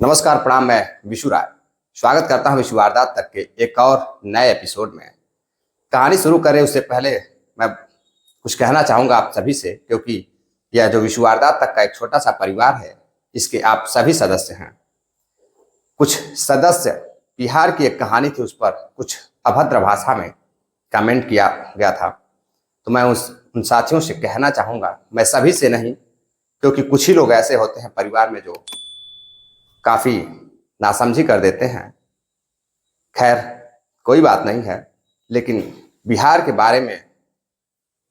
नमस्कार, प्रणाम। मैं विशु राय स्वागत करता हूं विशु वारदात तक के एक और नए एपिसोड में। कहानी शुरू करें उससे पहले मैं कुछ कहना चाहूंगा आप सभी से, क्योंकि यह जो विशु वारदात तक का एक छोटा सा परिवार है, इसके आप सभी सदस्य हैं। कुछ सदस्य बिहार की एक कहानी थी, उस पर कुछ अभद्र भाषा में कमेंट किया गया था, तो मैं उन साथियों से कहना चाहूंगा, मैं सभी से नहीं, क्योंकि कुछ ही लोग ऐसे होते हैं परिवार में जो काफी नासमझी कर देते हैं। खैर, कोई बात नहीं है, लेकिन बिहार के बारे में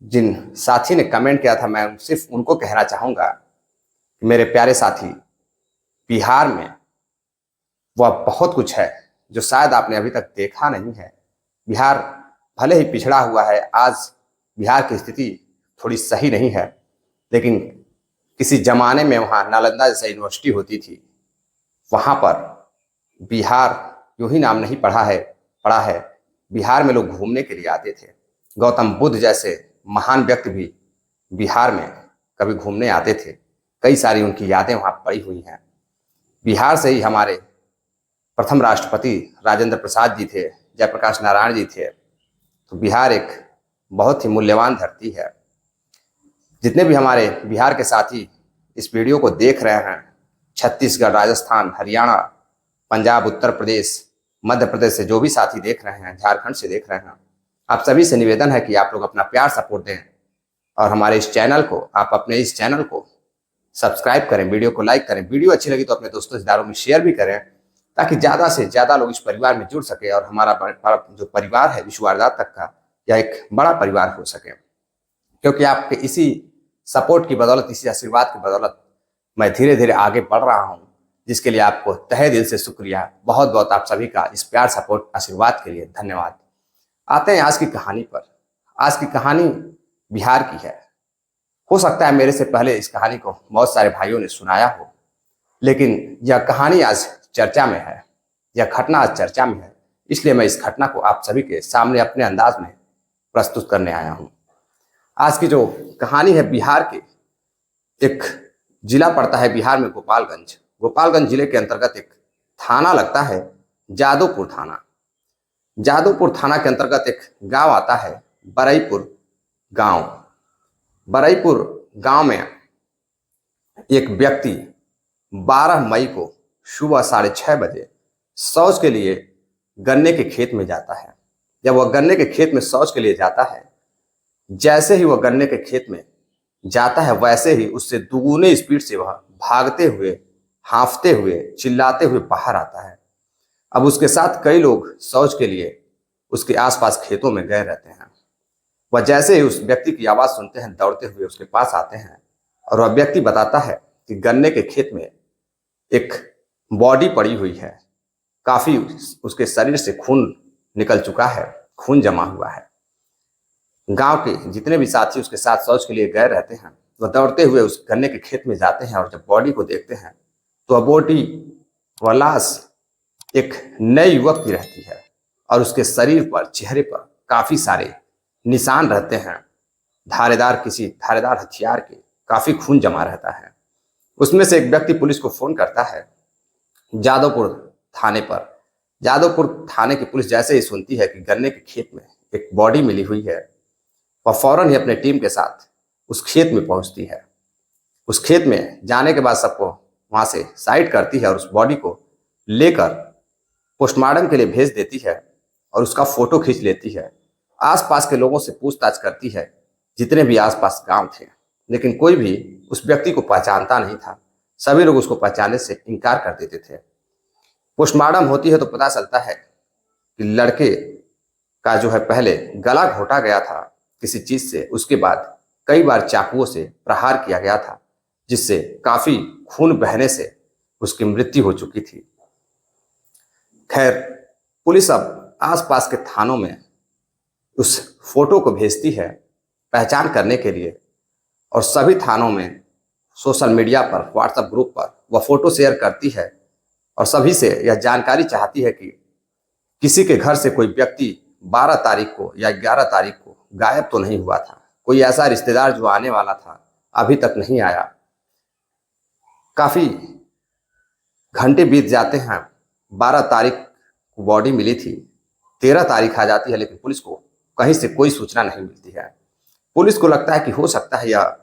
जिन साथी ने कमेंट किया था, मैं सिर्फ उनको कहना चाहूंगा कि मेरे प्यारे साथी, बिहार में वह बहुत कुछ है जो शायद आपने अभी तक देखा नहीं है। बिहार भले ही पिछड़ा हुआ है, आज बिहार की स्थिति थोड़ी सही नहीं है, लेकिन किसी जमाने में वहाँ नालंदा जैसा यूनिवर्सिटी होती थी। वहाँ पर बिहार यूं ही नाम नहीं पड़ा है। बिहार में लोग घूमने के लिए आते थे। गौतम बुद्ध जैसे महान व्यक्ति भी बिहार में कभी घूमने आते थे। कई सारी उनकी यादें वहाँ पड़ी हुई हैं। बिहार से ही हमारे प्रथम राष्ट्रपति राजेंद्र प्रसाद जी थे, जयप्रकाश नारायण जी थे। तो बिहार एक बहुत ही मूल्यवान धरती है। जितने भी हमारे बिहार के साथी इस वीडियो को देख रहे हैं, छत्तीसगढ़, राजस्थान, हरियाणा, पंजाब, उत्तर प्रदेश, मध्य प्रदेश से जो भी साथी देख रहे हैं, झारखंड से देख रहे हैं, आप सभी से निवेदन है कि आप लोग अपना प्यार सपोर्ट दें और हमारे इस चैनल को, आप अपने इस चैनल को सब्सक्राइब करें, वीडियो को लाइक करें। वीडियो अच्छी लगी तो अपने दोस्तों रिश्तेदारों में शेयर भी करें, ताकि ज़्यादा से ज़्यादा लोग इस परिवार में जुड़ सके और हमारा जो परिवार है विशु वारदात तक का, यह एक बड़ा परिवार हो सके। क्योंकि आपके इसी सपोर्ट की बदौलत, इसी आशीर्वाद की बदौलत मैं धीरे धीरे आगे बढ़ रहा हूं, जिसके लिए आपको तहे दिल से शुक्रिया। बहुत बहुत आप सभी का इस प्यार, सपोर्ट, आशीर्वाद के लिए धन्यवाद। आते हैं आज की कहानी पर। आज की कहानी बिहार की है। हो सकता है मेरे से पहले इस कहानी को बहुत सारे भाइयों ने सुनाया हो, लेकिन यह कहानी आज चर्चा में है, यह घटना आज चर्चा में है। इसलिए मैं इस घटना को आप सभी के सामने अपने अंदाज में प्रस्तुत करने आया हूँ। आज की जो कहानी है, बिहार के एक जिला पड़ता है बिहार में, गोपालगंज। गोपालगंज जिले के अंतर्गत एक थाना लगता है, जादवपुर थाना। जादवपुर थाना के अंतर्गत एक गांव आता है, बरईपुर गांव। बरईपुर गांव में एक व्यक्ति 12 मई को सुबह 6:30 बजे शौच के लिए गन्ने के खेत में जाता है। जब वह गन्ने के खेत में शौच के लिए जाता है, जैसे ही वह गन्ने के खेत में जाता है, वैसे ही उससे दुगुने स्पीड से वह भागते हुए, हांफते हुए, चिल्लाते हुए बाहर आता है। अब उसके साथ कई लोग शौच के लिए उसके आसपास खेतों में गए रहते हैं। वह जैसे ही उस व्यक्ति की आवाज सुनते हैं, दौड़ते हुए उसके पास आते हैं और वह व्यक्ति बताता है कि गन्ने के खेत में एक बॉडी पड़ी हुई है। काफी उसके शरीर से खून निकल चुका है, खून जमा हुआ है। गांव के जितने भी साथी उसके साथ शौच के लिए गए रहते हैं, वह दौड़ते हुए उस गन्ने के खेत में जाते हैं और जब बॉडी को देखते हैं तो वह बॉडी, वह लाश एक नए युवक की रहती है और उसके शरीर पर, चेहरे पर काफी सारे निशान रहते हैं, किसी धारेदार हथियार के। काफी खून जमा रहता है। उसमें से एक व्यक्ति पुलिस को फोन करता है, जादवपुर थाने पर। जादवपुर थाने की पुलिस जैसे ही सुनती है कि गन्ने के खेत में एक बॉडी मिली हुई है, वह फौरन ही अपने टीम के साथ उस खेत में पहुंचती है। उस खेत में जाने के बाद सबको वहां से साइड करती है और उस बॉडी को लेकर पोस्टमार्टम के लिए भेज देती है और उसका फोटो खींच लेती है। आसपास के लोगों से पूछताछ करती है, जितने भी आसपास गांव थे, लेकिन कोई भी उस व्यक्ति को पहचानता नहीं था। सभी लोग उसको पहचानने से इनकार कर देते थे। पोस्टमार्टम होती है तो पता चलता है कि लड़के का जो है पहले गला घोटा गया था किसी चीज से, उसके बाद कई बार चाकुओं से प्रहार किया गया था, जिससे काफी खून बहने से उसकी मृत्यु हो चुकी थी। खैर, पुलिस अब आसपास के थानों में उस फोटो को भेजती है पहचान करने के लिए, और सभी थानों में सोशल मीडिया पर, व्हाट्सएप ग्रुप पर वह फोटो शेयर करती है और सभी से यह जानकारी चाहती है कि किसी के घर से कोई व्यक्ति 12 तारीख को या 11 तारीख को गायब तो नहीं हुआ था। कोई ऐसा रिश्तेदार जो आने वाला था, अभी तक नहीं आया। काफी घंटे बीत जाते हैं। 12 तारीख को बॉडी मिली थी, 13 तारीख आ जाती है, लेकिन पुलिस को कहीं से कोई सूचना नहीं मिलती है। पुलिस को लगता है कि हो सकता है यह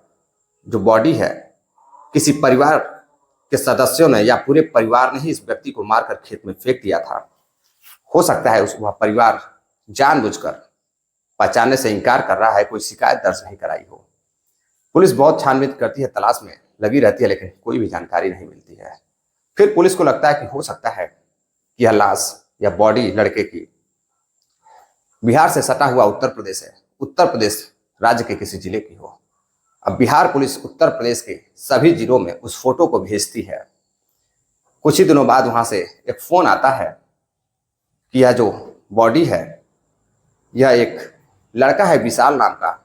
जो बॉडी है किसी परिवार के सदस्यों ने या पूरे परिवार ने ही इस व्यक्ति को मारकर खेत में फेंक दिया था। हो सकता है वह परिवार जानबूझकर पहचानने से इनकार कर रहा है, कोई शिकायत दर्ज नहीं कराई हो। पुलिस बहुत छानबीन करती है, तलाश में लगी रहती है, लेकिन कोई भी जानकारी नहीं मिलती है। फिर पुलिस को लगता है कि हो सकता है कि यह लाश या बॉडी लड़के की बिहार से सटा हुआ उत्तर प्रदेश है, उत्तर प्रदेश राज्य के किसी जिले की हो। अब बिहार पुलिस उत्तर प्रदेश के सभी जिलों में उस फोटो को भेजती है। कुछ ही दिनों बाद वहां से एक फोन आता है कि यह जो बॉडी है यह एक लड़का है विशाल नाम का,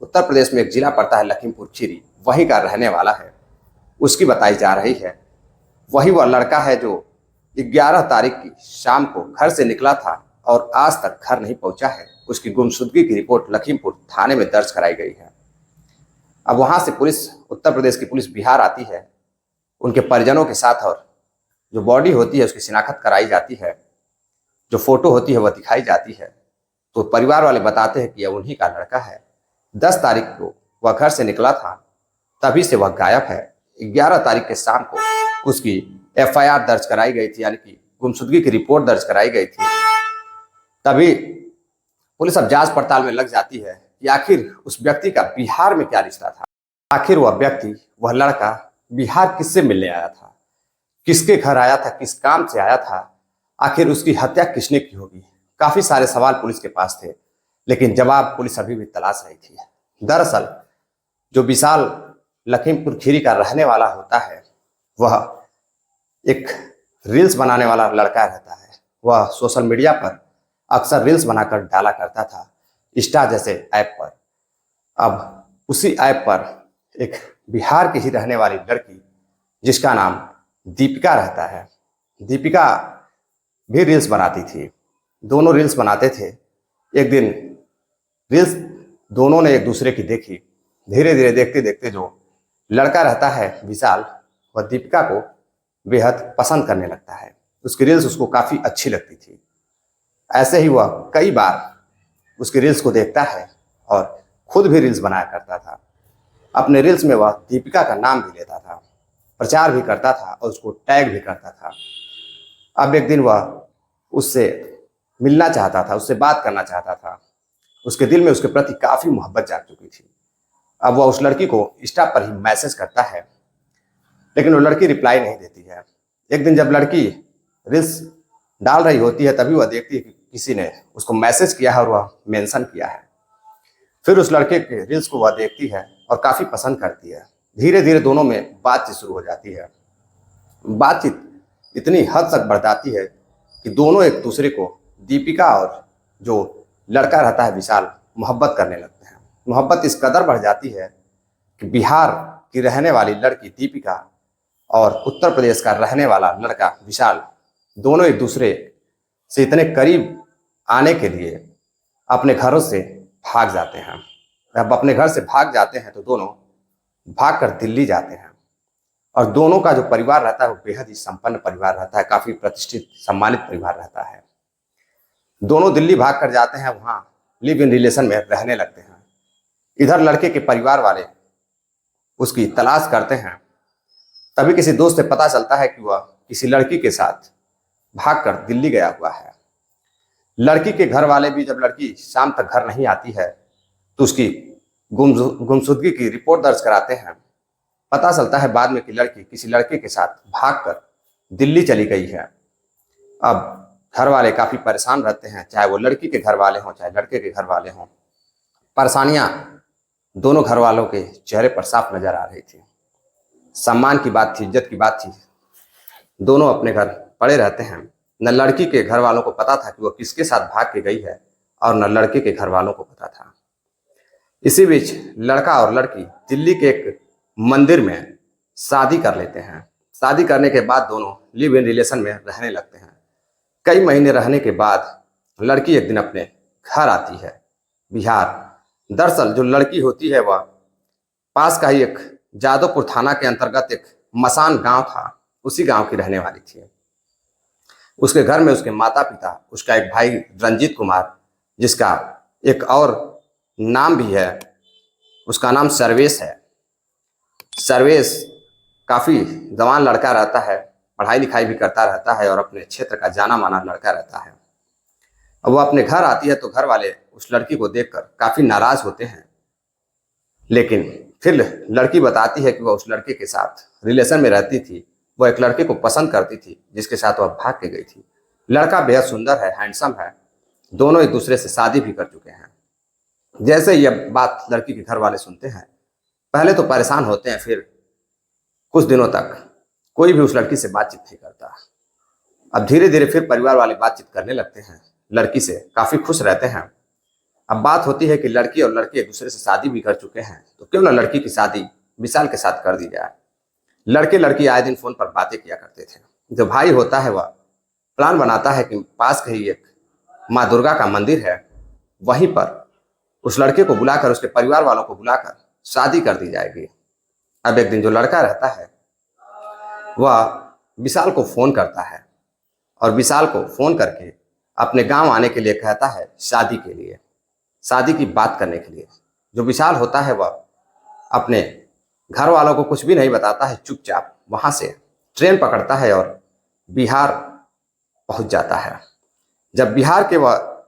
उत्तर प्रदेश में एक जिला पड़ता है लखीमपुर खीरी, वहीं का रहने वाला है, उसकी बताई जा रही है। वही वह लड़का है जो 11 तारीख की शाम को घर से निकला था और आज तक घर नहीं पहुंचा है। उसकी गुमशुदगी की रिपोर्ट लखीमपुर थाने में दर्ज कराई गई है। अब वहां से पुलिस, उत्तर प्रदेश की पुलिस बिहार आती है, उनके परिजनों के साथ, और जो बॉडी होती है उसकी शिनाख्त कराई जाती है, जो फोटो होती है वह दिखाई जाती है। तो परिवार वाले बताते हैं कि यह उन्हीं का लड़का है। 10 तारीख को वह घर से निकला था, तभी से वह गायब है। 11 तारीख के शाम को उसकी FIR दर्ज कराई गई थी, यानी कि गुमशुदगी की रिपोर्ट दर्ज कराई गई थी। तभी पुलिस अब जांच पड़ताल में लग जाती है कि आखिर उस व्यक्ति का बिहार में क्या रिश्ता था। आखिर वह व्यक्ति, वह लड़का बिहार किससे मिलने आया था, किसके घर आया था, किस काम से आया था, आखिर उसकी हत्या किसने की होगी। काफी सारे सवाल पुलिस के पास थे, लेकिन जवाब पुलिस अभी भी तलाश रही थी। दरअसल जो विशाल लखीमपुर खीरी का रहने वाला होता है, वह एक रील्स बनाने वाला लड़का रहता है। वह सोशल मीडिया पर अक्सर रील्स बनाकर डाला करता था, इंस्टा जैसे ऐप पर। अब उसी ऐप पर एक बिहार की ही रहने वाली लड़की, जिसका नाम दीपिका रहता है, दीपिका भी रील्स बनाती थी। दोनों रील्स बनाते थे। एक दिन रील्स दोनों ने एक दूसरे की देखी। धीरे धीरे देखते देखते जो लड़का रहता है विशाल, वह दीपिका को बेहद पसंद करने लगता है। उसकी रील्स उसको काफ़ी अच्छी लगती थी। ऐसे ही वह कई बार उसकी रील्स को देखता है और खुद भी रील्स बनाया करता था। अपने रील्स में वह दीपिका का नाम भी लेता था, प्रचार भी करता था और उसको टैग भी करता था। अब एक दिन वह उससे मिलना चाहता था, उससे बात करना चाहता था। उसके दिल में उसके प्रति काफ़ी मोहब्बत जाग चुकी थी। अब वह उस लड़की को इंस्टा पर ही मैसेज करता है, लेकिन वो लड़की रिप्लाई नहीं देती है। एक दिन जब लड़की रील्स डाल रही होती है, तभी वह देखती है कि किसी ने उसको मैसेज किया है और वह मेंशन किया है। फिर उस लड़के के रील्स को वह देखती है और काफ़ी पसंद करती है। धीरे धीरे दोनों में बातचीत शुरू हो जाती है। बातचीत इतनी हद तक बढ़ जाती है कि दोनों एक दूसरे को, दीपिका और जो लड़का रहता है विशाल, मोहब्बत करने लगते हैं। मोहब्बत इस कदर बढ़ जाती है कि बिहार की रहने वाली लड़की दीपिका और उत्तर प्रदेश का रहने वाला लड़का विशाल, दोनों एक दूसरे से इतने करीब आने के लिए अपने घरों से भाग जाते हैं। अब अपने घर से भाग जाते हैं तो दोनों भागकर दिल्ली जाते हैं। और दोनों का जो परिवार रहता है वो बेहद ही संपन्न परिवार रहता है, काफ़ी प्रतिष्ठित सम्मानित परिवार रहता है। दोनों दिल्ली भाग कर जाते हैं, वहाँ लिव इन रिलेशन में रहने लगते हैं। इधर लड़के के परिवार वाले उसकी तलाश करते हैं। तभी किसी दोस्त से पता चलता है कि वह किसी लड़की के साथ भागकर दिल्ली गया हुआ है। लड़की के घर वाले भी, जब लड़की शाम तक घर नहीं आती है तो उसकी गुमशुदगी की रिपोर्ट दर्ज कराते हैं। पता चलता है बाद में कि लड़की किसी लड़के के साथ भागकर दिल्ली चली गई है। अब घर वाले काफ़ी परेशान रहते हैं, चाहे वो लड़की के घर वाले हों चाहे लड़के के घर वाले हों। परेशानियां दोनों घर वालों के चेहरे पर साफ नजर आ रही थी। सम्मान की बात थी, इज्जत की बात थी। दोनों अपने घर पड़े रहते हैं। न लड़की के घर वालों को पता था कि वो किसके साथ भाग के गई है और न लड़के के घर वालों को पता था। इसी बीच लड़का और लड़की दिल्ली के एक मंदिर में शादी कर लेते हैं। शादी करने के बाद दोनों लिव इन रिलेशन में रहने लगते हैं। कई महीने रहने के बाद लड़की एक दिन अपने घर आती है बिहार। दरअसल जो लड़की होती है वह पास का ही एक जादवपुर थाना के अंतर्गत एक मसान गांव था, उसी गांव की रहने वाली थी। उसके घर में उसके माता पिता, उसका एक भाई रंजीत कुमार, जिसका एक और नाम भी है, उसका नाम सर्वेश है। सर्वेश काफी जवान लड़का रहता है, पढ़ाई लिखाई भी करता रहता है और अपने क्षेत्र का जाना माना लड़का रहता है। अब वो अपने घर आती है तो घर वाले उस लड़की को देखकर काफी नाराज होते हैं, लेकिन फिर लड़की बताती है कि वह उस लड़के के साथ रिलेशन में रहती थी, वह एक लड़के को पसंद करती थी जिसके साथ वह भाग के गई थी। लड़का बेहद सुंदर है, हैंडसम है, दोनों एक दूसरे से शादी भी कर चुके हैं। जैसे यह बात लड़की के घर वाले सुनते हैं, पहले तो परेशान होते हैं, फिर कुछ दिनों तक कोई भी उस लड़की से बातचीत नहीं करता। अब धीरे धीरे फिर परिवार वाले बातचीत करने लगते हैं, लड़की से काफी खुश रहते हैं। अब बात होती है कि लड़की और लड़के एक दूसरे से शादी भी कर चुके हैं, तो क्यों ना लड़की की शादी विशाल के साथ कर दी जाए। लड़के लड़की आए दिन फोन पर बातें किया करते थे। जो भाई होता है वह प्लान बनाता है कि पास के ही एक माँ दुर्गा का मंदिर है, वहीं पर उस लड़के को बुलाकर, उसके परिवार वालों को बुलाकर शादी कर दी जाएगी। अब एक दिन जो लड़का रहता है वह विशाल को फोन करता है और विशाल को फोन करके अपने गांव आने के लिए कहता है, शादी के लिए, शादी की बात करने के लिए। जो विशाल होता है वह अपने घर वालों को कुछ भी नहीं बताता है, चुपचाप वहां से ट्रेन पकड़ता है और बिहार पहुंच जाता है। जब बिहार के वह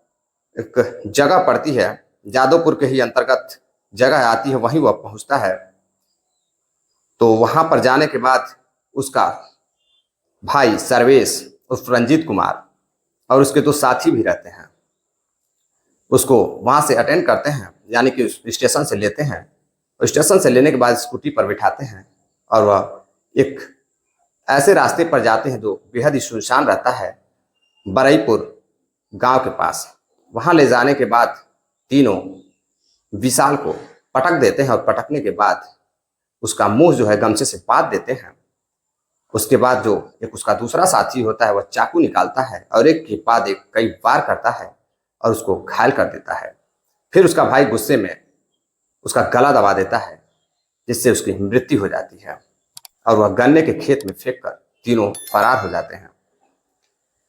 एक जगह पड़ती है, जादवपुर के ही अंतर्गत जगह आती है, वहीं वह पहुंचता है। तो वहां पर जाने के बाद उसका भाई सर्वेश उर्फ रंजीत कुमार और उसके दो साथी भी रहते हैं, उसको वहां से अटेंड करते हैं, यानी कि स्टेशन से लेते हैं। और स्टेशन से लेने के बाद स्कूटी पर बिठाते हैं और वह एक ऐसे रास्ते पर जाते हैं जो बेहद ही सुनसान रहता है, बरईपुर गांव के पास। वहां ले जाने के बाद तीनों विशाल को पटक देते हैं और पटकने के बाद उसका मुंह जो है गमछे से बांध देते हैं। उसके बाद जो एक उसका दूसरा साथी होता है वह चाकू निकालता है और एक के बाद एक कई वार करता है और उसको घायल कर देता है। फिर उसका भाई गुस्से में उसका गला दबा देता है, जिससे उसकी मृत्यु हो जाती है और वह गन्ने के खेत में फेंक कर तीनों फरार हो जाते हैं।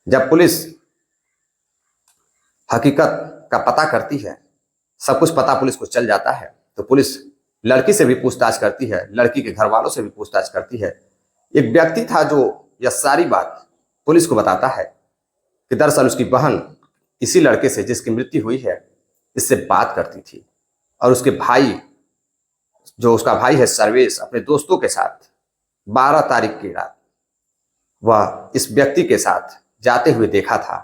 जब पुलिस हकीकत का पता करती है, सब कुछ पता पुलिस को चल जाता है, तो पुलिस लड़की से भी पूछताछ करती है, लड़की के घर वालों से भी पूछताछ करती है। एक व्यक्ति था जो यह सारी बात पुलिस को बताता है कि दरअसल उसकी बहन इसी लड़के से जिसकी मृत्यु हुई है इससे बात करती थी, और उसके भाई, जो उसका भाई है सर्वेश, अपने दोस्तों के साथ 12 तारीख की रात वह इस व्यक्ति के साथ जाते हुए देखा था।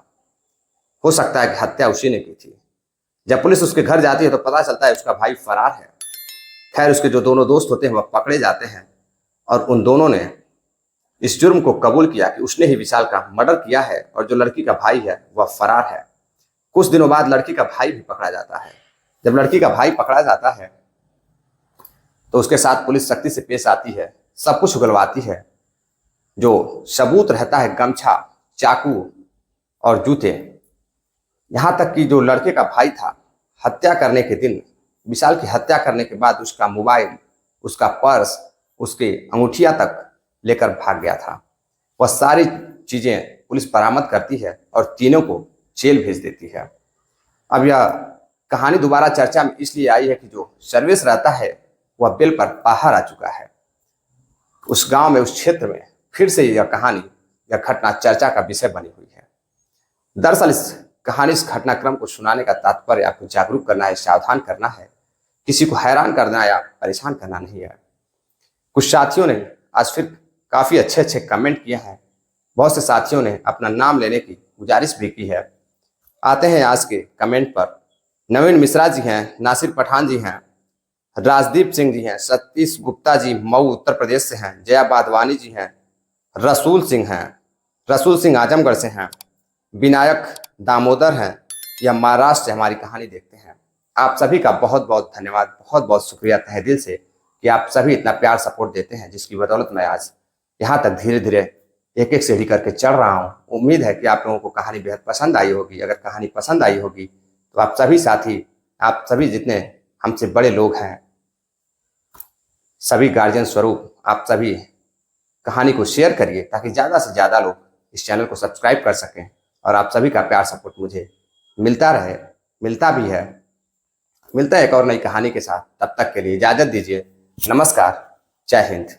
हो सकता है कि हत्या उसी ने की थी। जब पुलिस उसके घर जाती है तो पता चलता है उसका भाई फरार है। खैर, उसके जो दोनों दोस्त होते हैं वह पकड़े जाते हैं और उन दोनों ने इस जुर्म को कबूल किया कि उसने ही विशाल का मर्डर किया है और जो लड़की का भाई है वह फरार है। कुछ दिनों बाद लड़की का भाई भी पकड़ा जाता है। जब लड़की का भाई पकड़ा जाता है तो उसके साथ पुलिस सख्ती से पेश आती है, सब कुछ उगलवाती है। जो सबूत रहता है, गमछा, चाकू और जूते, यहाँ तक कि जो लड़के का भाई था, हत्या करने के दिन, विशाल की हत्या करने के बाद उसका मोबाइल, उसका पर्स, उसके अंगूठिया तक लेकर भाग गया था। वह सारी चीजें पुलिस बरामद करती है और तीनों को जेल भेज देती है। अब यह कहानी दोबारा चर्चा में इसलिए आई है कि जो सर्वेश रहता है वह बेल पर बाहर आ चुका है। उस गांव में, उस क्षेत्र में फिर से यह कहानी, यह घटना चर्चा का विषय बनी हुई है। दरअसल इस कहानी, इस घटनाक्रम को सुनाने का तात्पर्य आपको जागरूक करना है, सावधान करना है, किसी को हैरान करना या परेशान करना नहीं है। कुछ साथियों ने आज फिर काफी अच्छे अच्छे कमेंट किए हैं। बहुत से साथियों ने अपना नाम लेने की गुजारिश भी की है। आते हैं आज के कमेंट पर। नवीन मिश्रा जी हैं, नासिर पठान जी हैं, राजदीप सिंह जी हैं, सतीश गुप्ता जी मऊ उत्तर प्रदेश से हैं, जया बादवानी जी हैं, रसूल सिंह आजमगढ़ से हैं, विनायक दामोदर हैं, या महाराष्ट्र से हमारी कहानी देखते हैं। आप सभी का बहुत बहुत धन्यवाद, बहुत बहुत शुक्रिया तहे दिल से कि आप सभी इतना प्यार सपोर्ट देते हैं, जिसकी बदौलत मैं आज यहाँ तक धीरे धीरे एक एक सीढ़ी करके चढ़ रहा हूँ। उम्मीद है कि आप लोगों को कहानी बेहद पसंद आई होगी। अगर कहानी पसंद आई होगी तो आप सभी साथी, आप सभी जितने हमसे बड़े लोग हैं, सभी गार्जियन स्वरूप, आप सभी कहानी को शेयर करिए ताकि ज़्यादा से ज़्यादा लोग इस चैनल को सब्सक्राइब कर सकें और आप सभी का प्यार सपोर्ट मुझे मिलता रहे, मिलता भी है। मिलता है एक और नई कहानी के साथ, तब तक के लिए इजाज़त दीजिए। नमस्कार, जय हिंद।